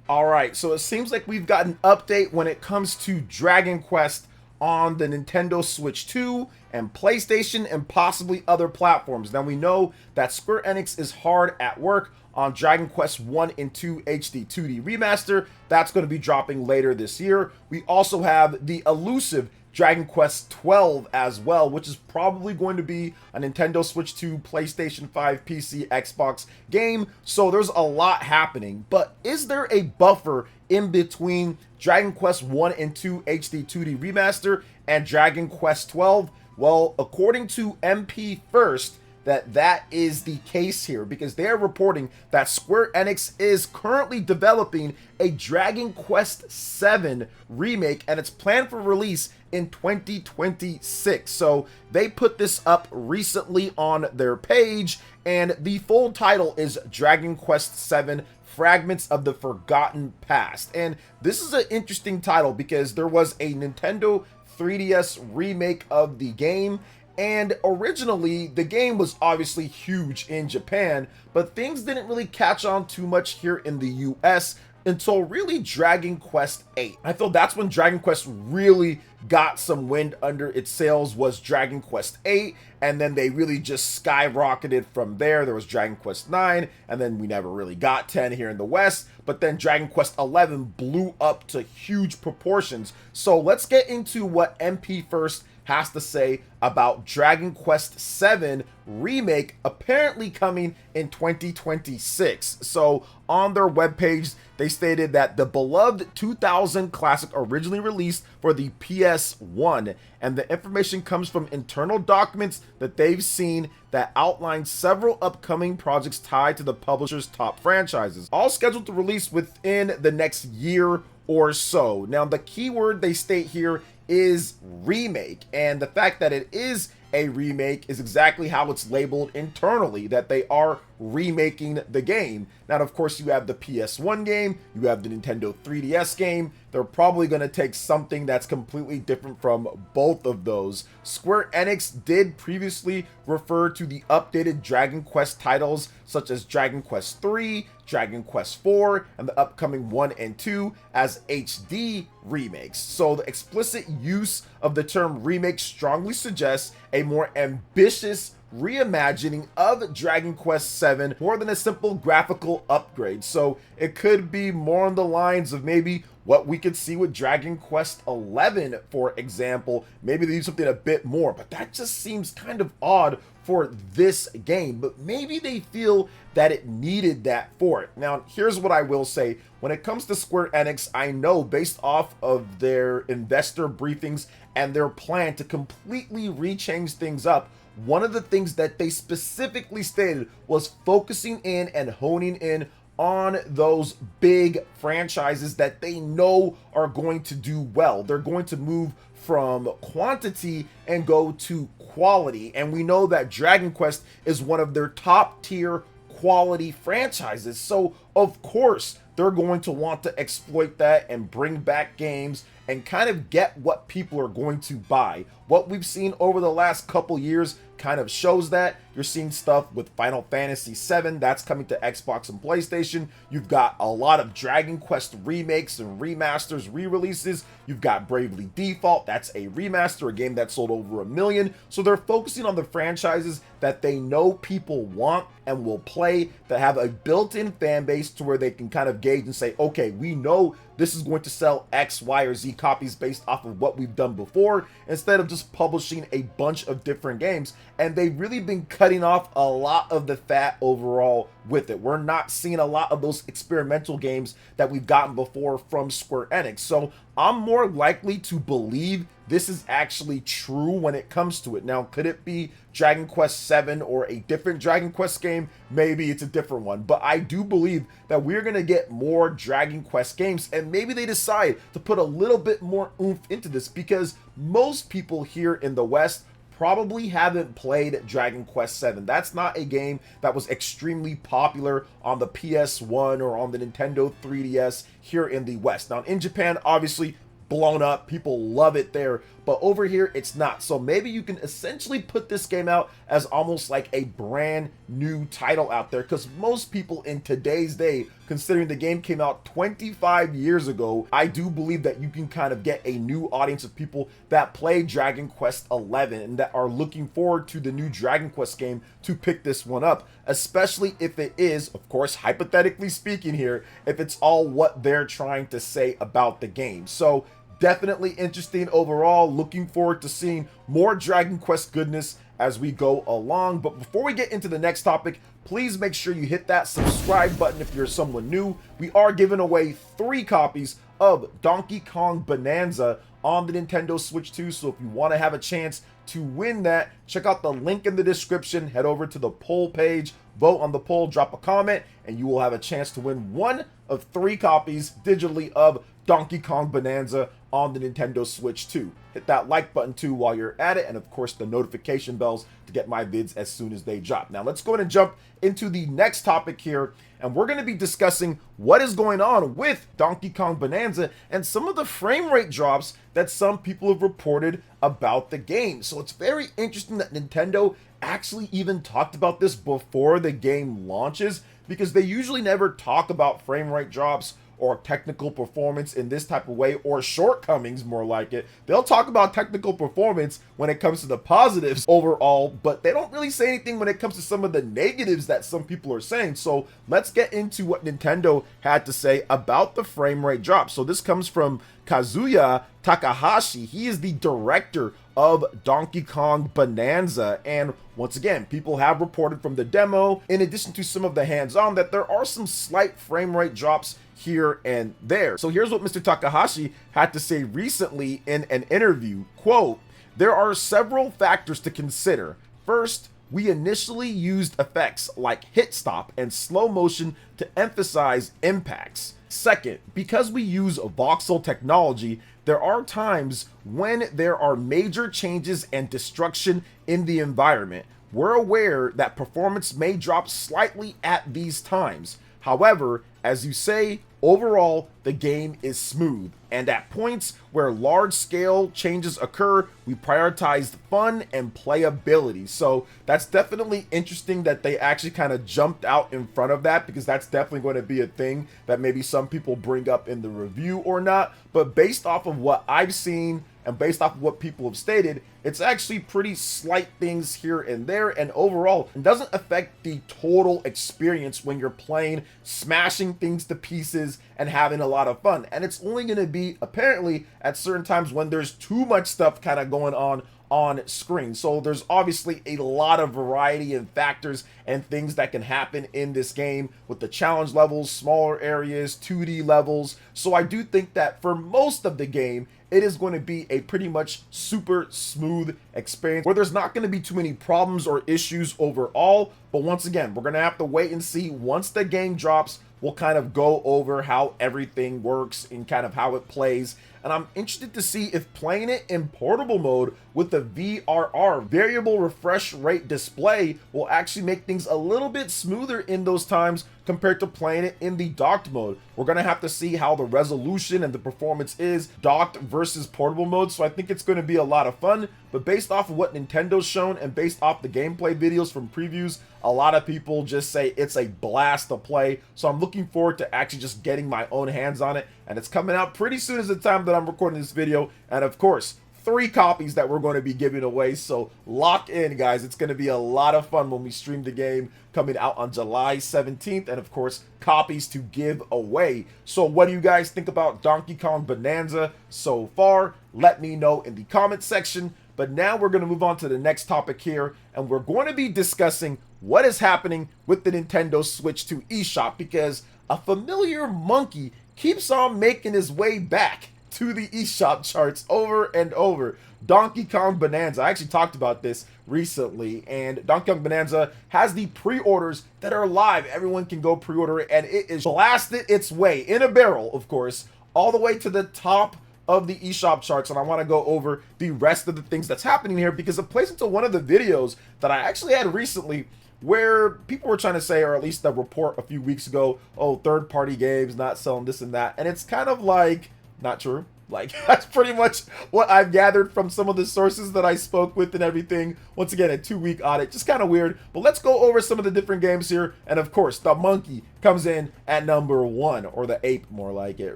All right, so it seems like we've got an update when it comes to Dragon Quest on the Nintendo Switch 2 and PlayStation and possibly other platforms. Now we know that Square Enix is hard at work on Dragon Quest 1 and 2 HD 2D Remaster. That's going to be dropping later this year. We also have the elusive Dragon Quest 12 as well, which is probably going to be a Nintendo Switch 2, PlayStation 5, PC, Xbox game. So there's a lot happening. But is there a buffer in between Dragon Quest 1 and 2 HD 2D Remaster and Dragon Quest 12? Well, according to MP First, that is the case here, because they are reporting that Square Enix is currently developing a Dragon Quest 7 remake, and it's planned for release in 2026. So they put this up recently on their page, and the full title is Dragon Quest 7 Fragments of the Forgotten Past. And this is an interesting title because there was a Nintendo 3DS remake of the game. And originally, the game was obviously huge in Japan, but things didn't really catch on too much here in the US until really Dragon Quest 8. I feel that's when Dragon Quest really got some wind under its sails, was Dragon Quest 8, and then they really just skyrocketed from there. There was Dragon Quest 9, and then we never really got 10 here in the West, but then Dragon Quest 11 blew up to huge proportions. So let's get into what MP First has to say about Dragon Quest 7 remake apparently coming in 2026. So on their webpage, they stated that the beloved 2000 classic originally released for the PS1, and the information comes from internal documents that they've seen that outline several upcoming projects tied to the publisher's top franchises, all scheduled to release within the next year or so. Now, the keyword they state here is remake, and the fact that it is a remake is exactly how it's labeled internally, that they are remaking the game. Now, of course, you have the PS1 game, you have the Nintendo 3DS game. They're probably going to take something that's completely different from both of those. Square Enix did previously refer to the updated Dragon Quest titles such as Dragon Quest 3, Dragon Quest 4, and the upcoming 1 and 2 as HD remakes. So the explicit use of the term remake strongly suggests a more ambitious reimagining of Dragon Quest 7 more than a simple graphical upgrade. So it could be more on the lines of maybe what we could see with Dragon Quest 11, for example. Maybe they do something a bit more, but that just seems kind of odd for this game. But maybe they feel that it needed that for it. Now, here's what I will say. When it comes to Square Enix, I know based off of their investor briefings and their plan to completely rechange things up, one of the things that they specifically stated was focusing in and honing in on those big franchises that they know are going to do well. They're going to move from quantity and go to quality. And we know that Dragon Quest is one of their top tier quality franchises. So of course, they're going to want to exploit that and bring back games and kind of get what people are going to buy. What we've seen over the last couple years kind of shows that. You're seeing stuff with Final Fantasy VII, that's coming to Xbox and PlayStation. You've got a lot of Dragon Quest remakes and remasters, re-releases. You've got Bravely Default, that's a remaster, a game that sold over 1 million. So they're focusing on the franchises that they know people want and will play, that have a built-in fan base to where they can kind of gauge and say, okay, we know this is going to sell X, Y, or Z copies based off of what we've done before, instead of just publishing a bunch of different games. And they've really been cutting off a lot of the fat overall with it. We're not seeing a lot of those experimental games that we've gotten before from Square Enix. So I'm more likely to believe this is actually true when it comes to it. Now, could it be Dragon Quest 7 or a different Dragon Quest game? Maybe it's a different one, but I do believe that we're going to get more Dragon Quest games, and maybe they decide to put a little bit more oomph into this, because most people here in the West probably haven't played Dragon Quest 7. That's not a game that was extremely popular on the PS1 or on the Nintendo 3DS here in the West. Now, in Japan, obviously, blown up, people love it there, but over here it's not. So maybe you can essentially put this game out as almost like a brand new title out there, because most people in today's day considering the game came out 25 years ago. I do believe that you can kind of get a new audience of people that play Dragon Quest XI and that are looking forward to the new Dragon Quest game to pick this one up, especially if it is, of course, hypothetically speaking here, if it's all what they're trying to say about the game. So definitely interesting overall. Looking forward to seeing more Dragon Quest goodness as we go along. But before we get into the next topic, please make sure you hit that subscribe button if you're someone new. We are giving away 3 copies of Donkey Kong Bonanza on the Nintendo Switch 2. So if you want to have a chance to win that, check out the link in the description. Head over to the poll page, vote on the poll, drop a comment, and you will have a chance to win 1 of 3 copies digitally of Donkey Kong Bonanza on the Nintendo Switch 2. Hit that like button too while you're at it, and of course the notification bells to get my vids as soon as they drop. Now let's go ahead and jump into the next topic here, and we're going to be discussing what is going on with Donkey Kong Bonanza and some of the frame rate drops that some people have reported about the game. So it's very interesting that Nintendo actually even talked about this before the game launches, because they usually never talk about frame rate drops or technical performance in this type of way, or shortcomings more like it. They'll talk about technical performance when it comes to the positives overall, but they don't really say anything when it comes to some of the negatives that some people are saying. So let's get into what Nintendo had to say about the frame rate drop. So this comes from Kazuya Takahashi. He is the director of Donkey Kong Bonanza, and once again, people have reported from the demo, in addition to some of the hands-on, that there are some slight frame rate drops here and there. So here's what Mr. Takahashi had to say recently in an interview. Quote, "There are several factors to consider. First, we initially used effects like hit stop and slow motion to emphasize impacts. Second, because we use voxel technology, there are times when there are major changes and destruction in the environment. We're aware that performance may drop slightly at these times. However, as you say, overall, the game is smooth, and at points where large-scale changes occur, we prioritized fun and playability." So that's definitely interesting that they actually kind of jumped out in front of that, because that's definitely going to be a thing that maybe some people bring up in the review or not. But based off of what I've seen and based off of what people have stated, it's actually pretty slight things here and there, and overall it doesn't affect the total experience when you're playing, smashing things to pieces and having a lot of fun. And it's only going to be apparently at certain times when there's too much stuff kind of going on screen. So there's obviously a lot of variety and factors and things that can happen in this game with the challenge levels, smaller areas, 2D levels. So I do think that for most of the game, it is going to be a pretty much super smooth experience where there's not going to be too many problems or issues overall. But once again, we're going to have to wait and see. Once the game drops, we'll kind of go over how everything works and kind of how it plays. And I'm interested to see if playing it in portable mode with the VRR, variable refresh rate display, will actually make things a little bit smoother in those times compared to playing it in the docked mode. We're going to have to see how the resolution and the performance is docked versus portable mode, so I think it's going to be a lot of fun. But based off of what Nintendo's shown and based off the gameplay videos from previews, a lot of people just say it's a blast to play. So I'm looking forward to actually just getting my own hands on it, and it's coming out pretty soon as the time that I'm recording this video. And of course, 3 copies that we're going to be giving away, so lock in, guys. It's going to be a lot of fun when we stream the game, coming out on July 17th, and of course, copies to give away. So what do you guys think about Donkey Kong Bonanza so far? Let me know in the comment section. But now we're going to move on to the next topic here, and we're going to be discussing what is happening with the Nintendo Switch 2 eShop, because a familiar monkey keeps on making his way back to the eShop charts over and over. Donkey Kong Bonanza. I actually talked about this recently, and Donkey Kong Bonanza has the pre-orders that are live. Everyone can go pre-order it, and it is blasted its way in a barrel, of course, all the way to the top of the eShop charts. And I want to go over the rest of the things that's happening here, because it plays into one of the videos that I actually had recently where people were trying to say, or at least the report a few weeks ago, oh, third-party games not selling this and that, and it's kind of like not true. Like, that's pretty much what I've gathered from some of the sources that I spoke with and everything. Once again, a 2-week audit, just kind of weird. But let's go over some of the different games here. And of course, the monkey comes in at number 1, or the ape, more like it,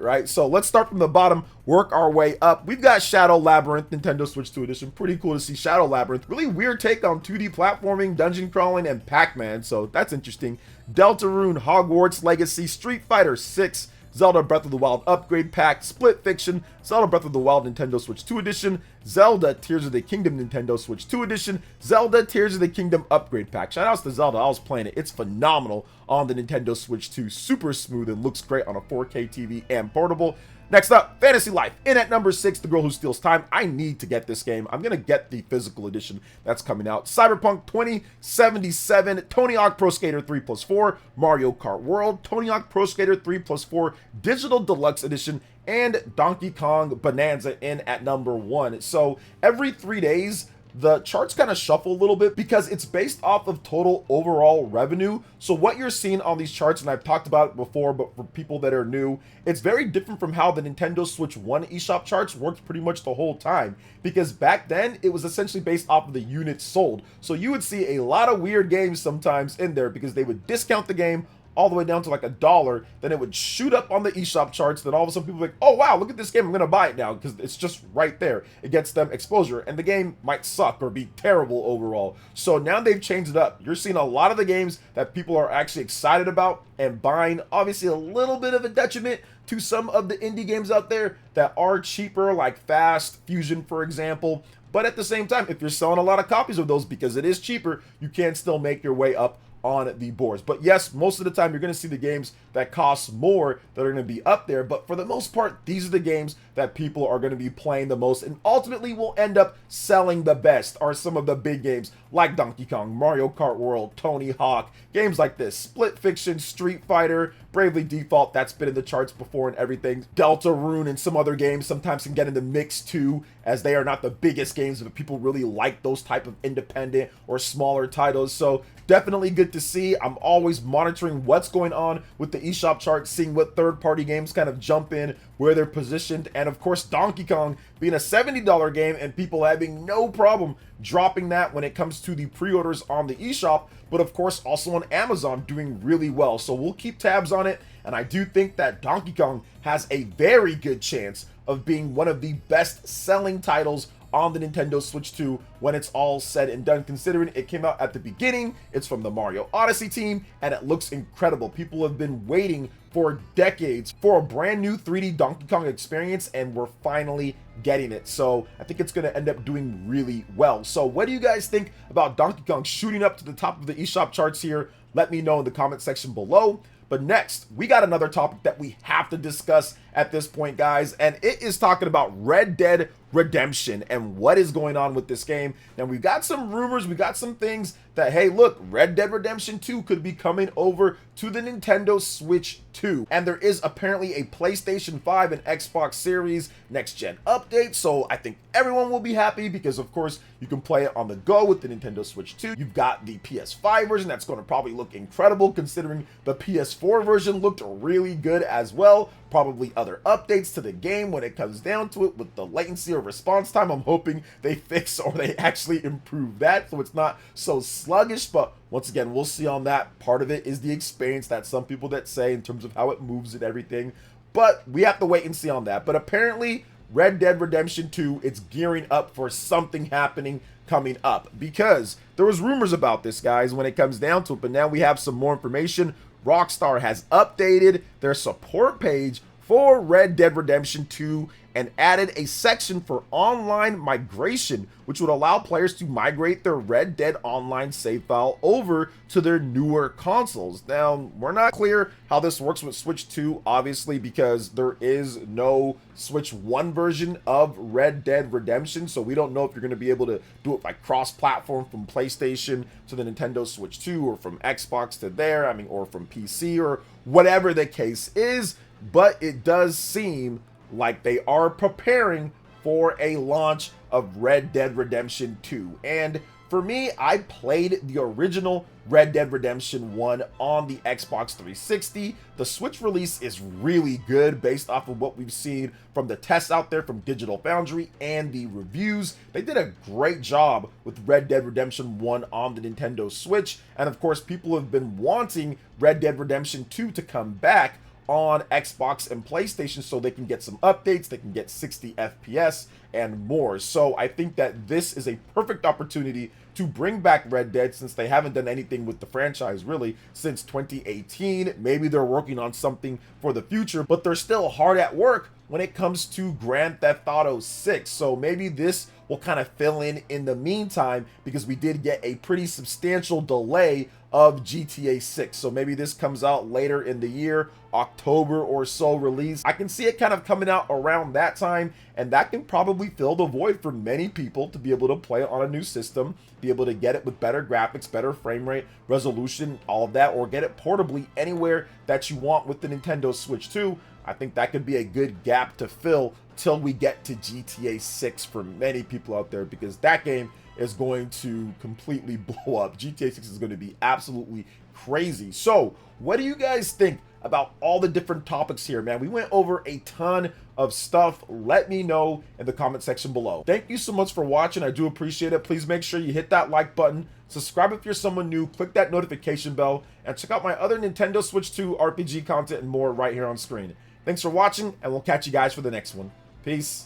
right? So let's start from the bottom, work our way up. We've got Shadow Labyrinth, Nintendo Switch 2 edition. Pretty cool to see Shadow Labyrinth. Really weird take on 2D platforming, dungeon crawling, and Pac-Man. So that's interesting. Deltarune, Hogwarts Legacy, Street Fighter 6, Zelda Breath of the Wild Upgrade Pack, Split Fiction, Zelda Breath of the Wild Nintendo Switch 2 Edition, Zelda Tears of the Kingdom Nintendo Switch 2 Edition, Zelda Tears of the Kingdom Upgrade Pack. Shout outs to Zelda, I was playing it. It's phenomenal on the Nintendo Switch 2. Super smooth and looks great on a 4K TV and portable. Next up, Fantasy Life. In at number 6, The Girl Who Steals Time. I need to get this game. I'm going to get the physical edition that's coming out. Cyberpunk 2077, Tony Hawk Pro Skater 3+4, Mario Kart World, Tony Hawk Pro Skater 3+4, Digital Deluxe Edition, and Donkey Kong Bonanza in at number 1. So every 3 days, the charts kind of shuffle a little bit because it's based off of total overall revenue. So what you're seeing on these charts, and I've talked about it before, but for people that are new, it's very different from how the Nintendo Switch 1 eShop charts worked pretty much the whole time. Because back then, it was essentially based off of the units sold. So you would see a lot of weird games sometimes in there because they would discount the game all the way down to like $1, then it would shoot up on the eShop charts, then all of a sudden people are like, oh wow, look at this game, I'm gonna buy it now, because it's just right there. It gets them exposure, and the game might suck or be terrible overall. So now they've changed it up. You're seeing a lot of the games that people are actually excited about and buying, obviously a little bit of a detriment to some of the indie games out there that are cheaper, like Fast Fusion, for example. But at the same time, if you're selling a lot of copies of those because it is cheaper, you can still make your way up on the boards. But yes, most of the time you're going to see the games that cost more that are going to be up there, but for the most part, these are the games that people are going to be playing the most and ultimately will end up selling the best are some of the big games like Donkey Kong, Mario Kart World, Tony Hawk, games like this, Split Fiction, Street Fighter, Bravely Default, that's been in the charts before and everything. Deltarune and some other games sometimes can get in the mix too, as they are not the biggest games, but people really like those type of independent or smaller titles. So definitely good to see. I'm always monitoring what's going on with the eShop chart, seeing what third-party games kind of jump in, where they're positioned, and of course Donkey Kong being a $70 game and people having no problem dropping that when it comes to the pre-orders on the eShop, but of course also on Amazon doing really well. So we'll keep tabs on it, and I do think that Donkey Kong has a very good chance of being one of the best-selling titles on the Nintendo Switch 2 when it's all said and done, considering it came out at the beginning, it's from the Mario Odyssey team, and it looks incredible. People have been waiting for decades for a brand new 3D Donkey Kong experience, and we're finally getting it. So I think it's going to end up doing really well. So what do you guys think about Donkey Kong shooting up to the top of the eShop charts here? Let me know in the comment section below. But next, we got another topic that we have to discuss at this point, guys, and it is talking about Red Dead Redemption and what is going on with this game. Now, we've got some rumors, we got some things that, hey, look, Red Dead Redemption 2 could be coming over to the Nintendo Switch 2. And there is apparently a PlayStation 5 and Xbox Series next-gen update, so I think everyone will be happy because, of course, you can play it on the go with the Nintendo Switch 2. You've got the PS5 version that's going to probably look incredible considering the PS4 version looked really good as well. Probably other updates to the game when it comes down to it with the latency or response time. I'm hoping they fix or they actually improve that so it's not so sluggish, but once again, we'll see on that. Part of it is the experience that some people that say in terms of how it moves and everything, but we have to wait and see on that. But apparently Red Dead Redemption 2, it's gearing up for something happening coming up because there was rumors about this, guys, when it comes down to it, but now we have some more information. Rockstar has updated their support page for Red Dead Redemption 2 and added a section for online migration, which would allow players to migrate their Red Dead Online save file over to their newer consoles. Now, we're not clear how this works with Switch 2, obviously, because there is no Switch 1 version of Red Dead Redemption, so we don't know if you're going to be able to do it like cross-platform from PlayStation to the Nintendo Switch 2, or from Xbox to there, or from PC, or whatever the case is, but it does seem like they are preparing for a launch of Red Dead Redemption 2. And For me, I played the original Red Dead Redemption 1 on the Xbox 360. The Switch release is really good based off of what we've seen from the tests out there from Digital Foundry and the reviews. They did a great job with Red Dead Redemption 1 on the Nintendo Switch. And of course, people have been wanting Red Dead Redemption 2 to come back on Xbox and PlayStation so they can get some updates, they can get 60 FPS and more. So I think that this is a perfect opportunity to bring back Red Dead, since they haven't done anything with the franchise really since 2018. Maybe they're working on something for the future, but they're still hard at work when it comes to Grand Theft Auto 6. So maybe this will kind of fill in the meantime, because we did get a pretty substantial delay of GTA 6. So maybe this comes out later in the year, October or so release. I can see it kind of coming out around that time, and that can probably fill the void for many people to be able to play it on a new system, be able to get it with better graphics, better frame rate, resolution, all of that, or get it portably anywhere that you want with the Nintendo Switch 2. I think that could be a good gap to fill till we get to GTA 6 for many people out there, because that game is going to completely blow up. GTA 6 is going to be absolutely crazy. So what do you guys think about all the different topics here, man? We went over a ton of stuff. Let me know in the comment section below. Thank you so much for watching. I do appreciate it. Please make sure you hit that like button, subscribe if you're someone new, click that notification bell, and check out my other Nintendo Switch 2 RPG content and more right here on screen. Thanks for watching, and we'll catch you guys for the next one. Peace.